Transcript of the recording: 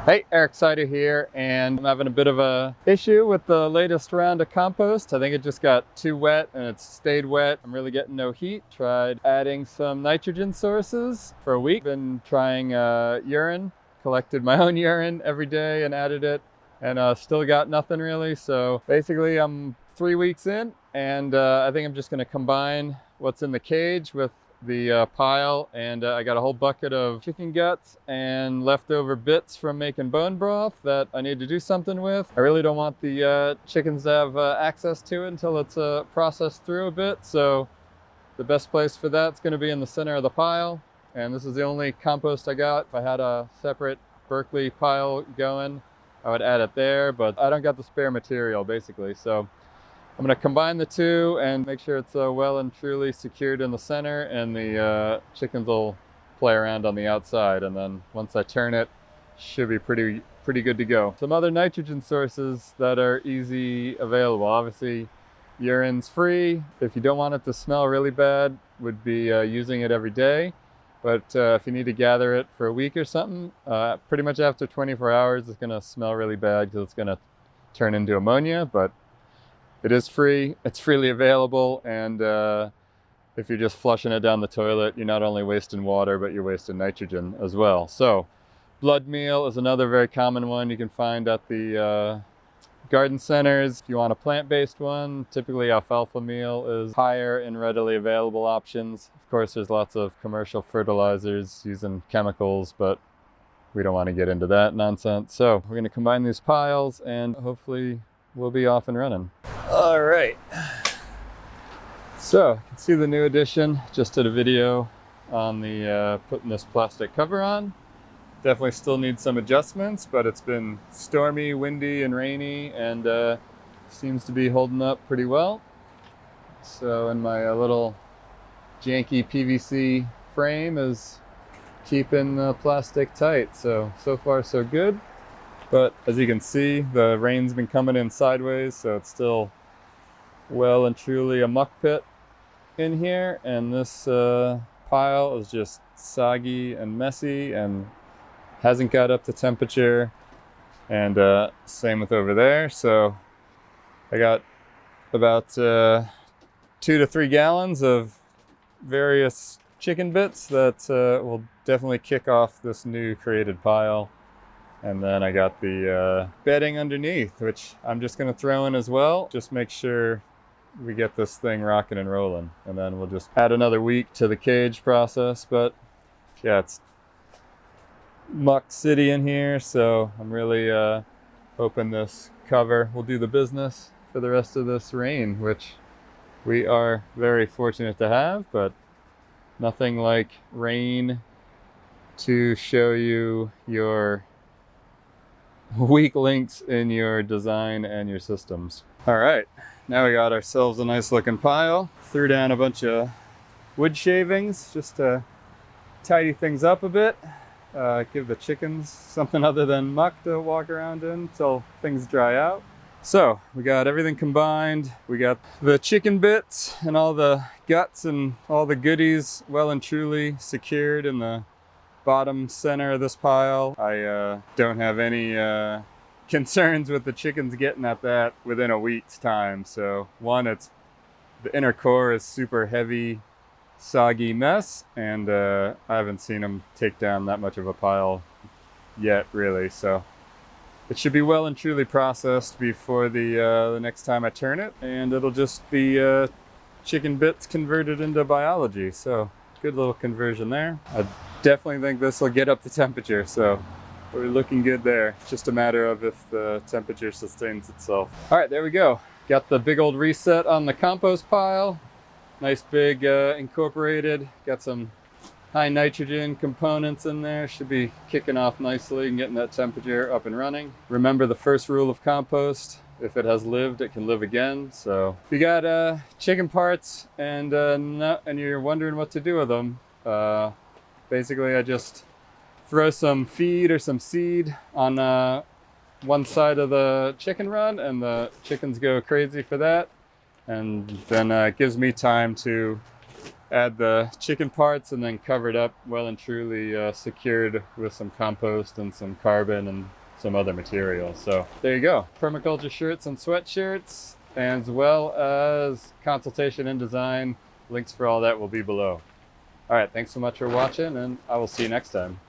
Hey, Eric Sider here, and I'm having a bit of a issue with the latest round of compost. I think it just got too wet and it's stayed wet. I'm really getting no heat. Tried adding some nitrogen sources for a week. Been trying urine, collected my own urine every day and added it, and still got nothing really. So basically I'm 3 weeks in, and I think I'm just gonna combine what's in the cage with the pile, and I got a whole bucket of chicken guts and leftover bits from making bone broth that I need to do something with. I really don't want the chickens to have access to it until it's processed through a bit, so the best place for that's going to be in the center of the pile, and this is the only compost I got. If I had a separate Berkeley pile going, I would add it there, but I don't got the spare material basically, so I'm going to combine the two and make sure it's well and truly secured in the center, and the chickens will play around on the outside, and then once I turn it, should be pretty good to go. Some other nitrogen sources that are easy available. Obviously, urine's free. If you don't want it to smell really bad, would be using it every day. But if you need to gather it for a week or something, pretty much after 24 hours, it's going to smell really bad because it's going to turn into ammonia, but it is free, it's freely available, and if you're just flushing it down the toilet, you're not only wasting water, but you're wasting nitrogen as well. So, blood meal is another very common one you can find at the garden centers. If you want a plant-based one, typically alfalfa meal is higher in readily available options. Of course, there's lots of commercial fertilizers using chemicals, but we don't want to get into that nonsense. So, we're going to combine these piles, and hopefully we'll be off and running. All right, so you can see the new addition. Just did a video on the putting this plastic cover on. Definitely still needs some adjustments, but it's been stormy, windy, and rainy, and seems to be holding up pretty well. So, and my little janky PVC frame is keeping the plastic tight. So far so good. But as you can see, the rain's been coming in sideways, so it's still well and truly a muck pit in here. And this pile is just soggy and messy and hasn't got up to temperature. And same with over there. So I got about 2 to 3 gallons of various chicken bits that will definitely kick off this new created pile. And then I got the bedding underneath, which I'm just going to throw in as well. Just make sure we get this thing rocking and rolling. And then we'll just add another week to the cage process. But yeah, it's muck city in here, so I'm really hoping this cover will do the business for the rest of this rain, which we are very fortunate to have, but nothing like rain to show you your weak links in your design and your systems. All right, now we got ourselves a nice looking pile. Threw down a bunch of wood shavings just to tidy things up a bit. Give the chickens something other than muck to walk around in until things dry out. So we got everything combined. We got the chicken bits and all the guts and all the goodies well and truly secured in the bottom center of this pile. I don't have any concerns with the chickens getting at that within a week's time. So one, it's the inner core is super heavy, soggy mess, and I haven't seen them take down that much of a pile yet, really. So it should be well and truly processed before the next time I turn it, and it'll just be chicken bits converted into biology. So good little conversion there. I definitely think this will get up to temperature, so we're looking good there. It's just a matter of if the temperature sustains itself. All right, there we go. Got the big old reset on the compost pile. Nice big incorporated. Got some high nitrogen components in there. Should be kicking off nicely and getting that temperature up and running. Remember the first rule of compost: if it has lived, it can live again. So if you got chicken parts and you're wondering what to do with them, basically I just throw some feed or some seed on one side of the chicken run, and the chickens go crazy for that. And then it gives me time to add the chicken parts and then cover it up well and truly secured with some compost and some carbon and some other material. So there you go. Permaculture shirts and sweatshirts, as well as consultation and design. Links for all that will be below. All right, thanks so much for watching, and I will see you next time.